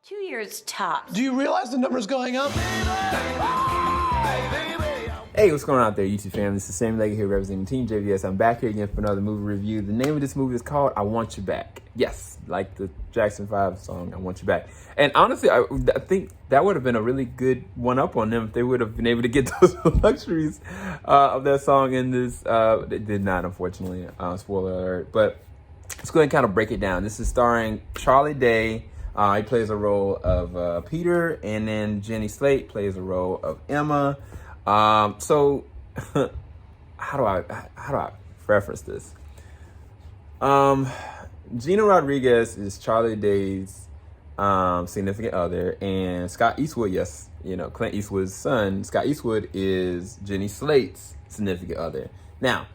2 years tops. Do you realize the number's going up? Hey, what's going on out there, YouTube family? This is Sam Leggy here representing TeamJVS. I'm back here again for another movie review. The name of this movie is called I Want You Back. Yes, like the Jackson 5 song, I Want You Back. And honestly, I think that would have been a really good one-up on them if they would have been able to get those luxuries of that song in this. They did not, unfortunately. Spoiler alert. But let's go ahead and kind of break it down. This is starring Charlie Day. He plays a role of Peter, and then Jenny Slate plays a role of Emma. So how do I reference this? Gina Rodriguez is Charlie Day's significant other, and Scott Eastwood, yes, you know, Clint Eastwood's son, Scott Eastwood is Jenny Slate's significant other. Now,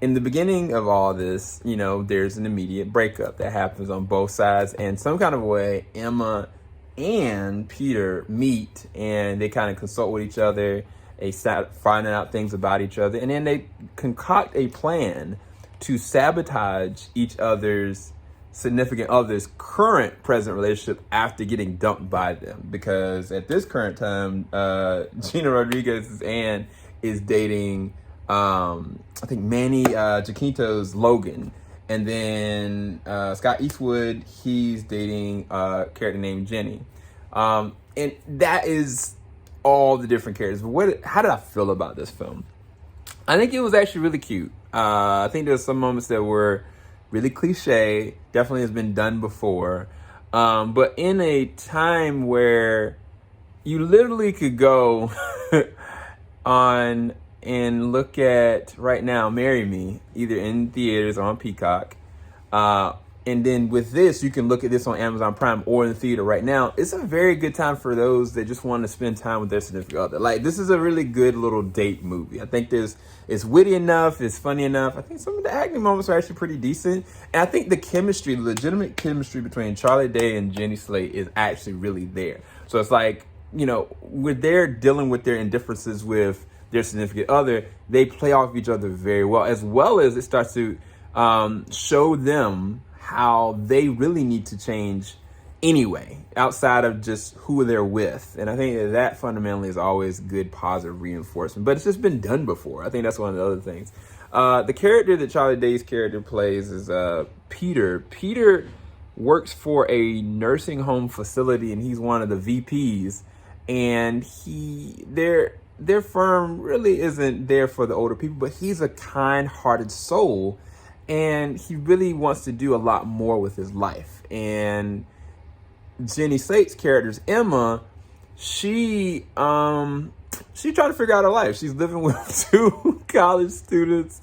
in the beginning of all this, you know, there's an immediate breakup that happens on both sides, and some kind of way, Emma and Peter meet, and they kind of consult with each other. They start finding out things about each other, and then they concoct a plan to sabotage each other's significant other's present relationship after getting dumped by them. Because at this current time, Gina Rodriguez's Anne is dating, I think Manny Jacinto's Logan, and then Scott Eastwood, he's dating a character named Jenny, and that is all the different characters. But how did I feel about this film? I think it was actually really cute. I think there's some moments that were really cliche, definitely has been done before, but in a time where you literally could go on and look at right now Marry Me, either in theaters or on Peacock, and then with this, you can look at this on Amazon Prime or in the theater right now. It's a very good time for those that just want to spend time with their significant other. Like, this is a really good little date movie. I think it's witty enough, it's funny enough. I think some of the acting moments are actually pretty decent. And I think the chemistry, the legitimate chemistry between Charlie Day and Jenny Slate is actually really there. So it's like, you know, when they're dealing with their indifferences with their significant other, they play off each other very well as it starts to show them how they really need to change anyway, outside of just who they're with. And I think that fundamentally is always good, positive reinforcement. But it's just been done before. I think that's one of the other things. The character that Charlie Day's character plays is Peter. Peter works for a nursing home facility, and he's one of the VPs. And their firm really isn't there for the older people, but he's a kind-hearted soul. And he really wants to do a lot more with his life. And Jenny Slate's character's Emma, she trying to figure out her life. She's living with two college students,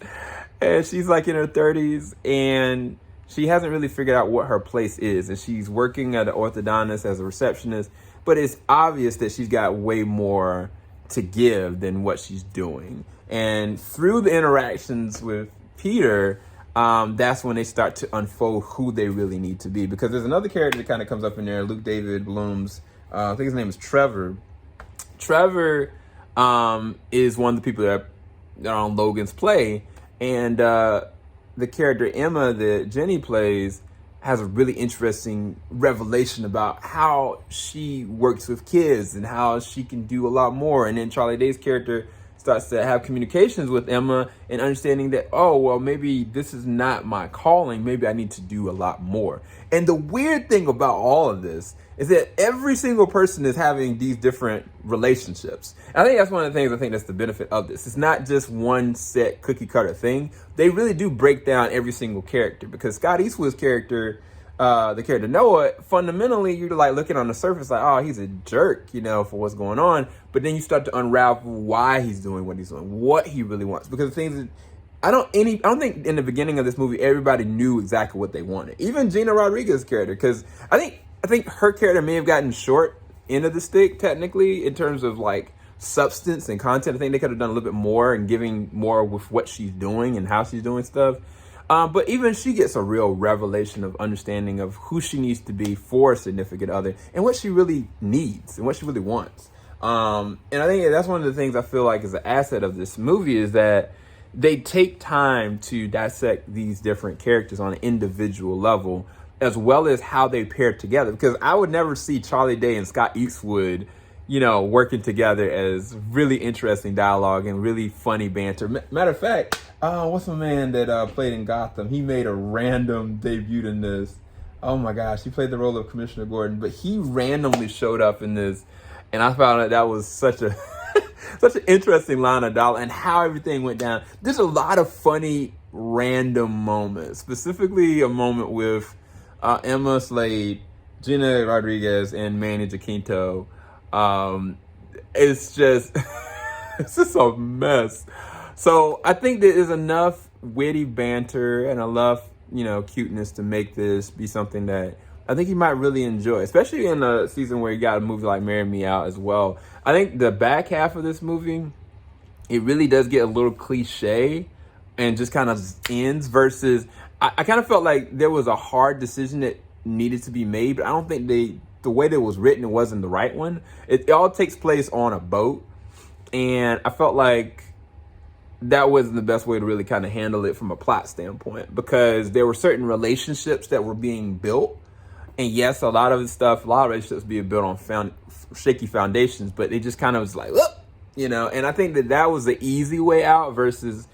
and she's like in her 30s, and she hasn't really figured out what her place is. And she's working at an orthodontist as a receptionist, but it's obvious that she's got way more to give than what she's doing. And through the interactions with Peter, that's when they start to unfold who they really need to be. Because there's another character that kind of comes up in there, Luke David Bloom's, I think his name is Trevor. Trevor is one of the people that are on Logan's play. And the character Emma that Jenny plays has a really interesting revelation about how she works with kids and how she can do a lot more. And then Charlie Day's character starts to have communications with Emma and understanding that, oh, well, maybe this is not my calling. Maybe I need to do a lot more. And the weird thing about all of this is that every single person is having these different relationships. I think that's one of the things I think that's the benefit of this. It's not just one set cookie cutter thing. They really do break down every single character, because Scott Eastwood's character, the character Noah, fundamentally you're like looking on the surface like, oh, he's a jerk, you know, for what's going on. But then you start to unravel why he's doing what he's doing, what he really wants. Because the things that I don't think in the beginning of this movie everybody knew exactly what they wanted. Even Gina Rodriguez's character, because I think her character may have gotten short end of the stick technically in terms of like substance and content. I think they could have done a little bit more and giving more with what she's doing and how she's doing stuff. But even she gets a real revelation of understanding of who she needs to be for a significant other and what she really needs and what she really wants. And I think that's one of the things I feel like is an asset of this movie, is that they take time to dissect these different characters on an individual level as well as how they paired together. Because I would never see Charlie Day and Scott Eastwood, working together as really interesting dialogue and really funny banter. Matter of fact, what's my man that played in Gotham? He made a random debut in this. Oh my gosh, he played the role of Commissioner Gordon, but he randomly showed up in this, and I found that was such a such an interesting line of dialogue and how everything went down. There's a lot of funny random moments, specifically a moment with Emma Slate, Gina Rodriguez, and Manny Jacinto. It's just it's just a mess. So I think there is enough witty banter and enough cuteness to make this be something that I think you might really enjoy, especially in a season where you got a movie like Marry Me Out as well. I think the back half of this movie, it really does get a little cliche and just kind of ends versus I kind of felt like there was a hard decision that needed to be made, but I don't think the way that it was written, it wasn't the right one. It all takes place on a boat, and I felt like that wasn't the best way to really kind of handle it from a plot standpoint, because there were certain relationships that were being built. And yes, a lot of relationships being built on shaky foundations, but it just kind of was like, look, and I think that was the easy way out versus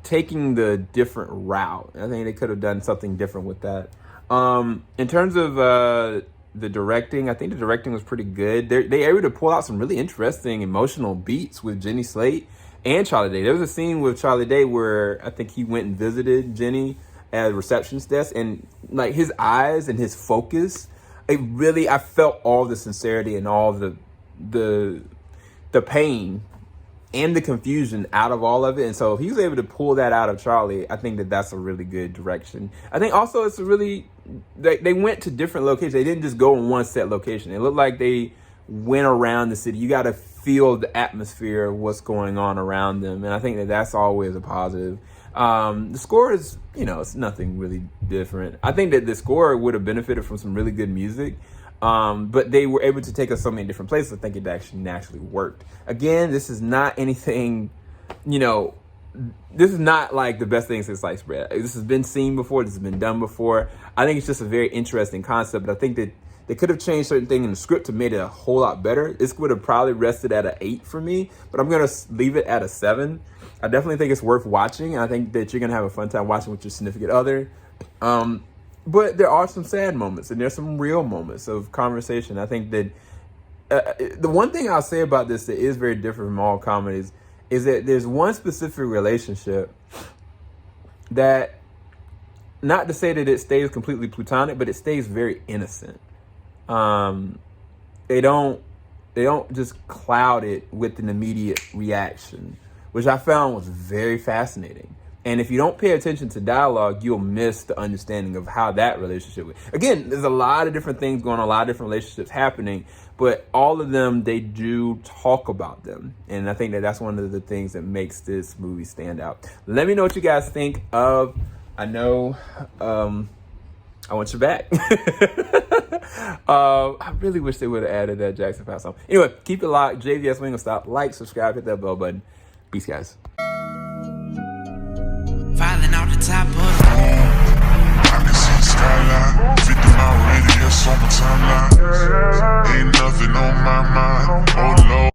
taking the different route. I think they could have done something different with that. In terms of the directing, I think the directing was pretty good. They were able to pull out some really interesting emotional beats with Jenny Slate and Charlie Day. There was a scene with Charlie Day where I think he went and visited Jenny at the receptionist desk, and like his eyes and his focus, I felt all the sincerity and all the pain and the confusion out of all of it. And so if he was able to pull that out of Charlie, I think that's a really good direction. I think also it's they went to different locations. They didn't just go in one set location. It looked like they went around the city. You got to feel the atmosphere of what's going on around them. And I think that's always a positive. The score is, it's nothing really different. I think that the score would have benefited from some really good music. But they were able to take us so many different places. I think it actually naturally worked. Again, this is not anything, this is not like the best thing since sliced bread. This has been seen before. This has been done before. I think it's just a very interesting concept, but I think that they could have changed certain things in the script to make it a whole lot better. This would have probably rested at an 8 for me, but I'm going to leave it at a 7. I definitely think it's worth watching. I think that you're going to have a fun time watching with your significant other. But there are some sad moments and there's some real moments of conversation. I think that the one thing I'll say about this that is very different from all comedies is that there's one specific relationship that, not to say that it stays completely platonic, but it stays very innocent. They don't just cloud it with an immediate reaction, which I found was very fascinating. And if you don't pay attention to dialogue, you'll miss the understanding of how that relationship. Again, there's a lot of different things going on, a lot of different relationships happening, but all of them, they do talk about them. And I think that's one of the things that makes this movie stand out. Let me know what you guys think of. I know, I want you back. I really wish they would have added that Jackson 5 song. Anyway, keep it locked. JVS, we ain't gonna stop. Like, subscribe, hit that bell button. Peace, guys. Falling out the top of the I can see the skyline, 50 mile radius on my timeline. Ain't nothing on my mind. Oh Lord.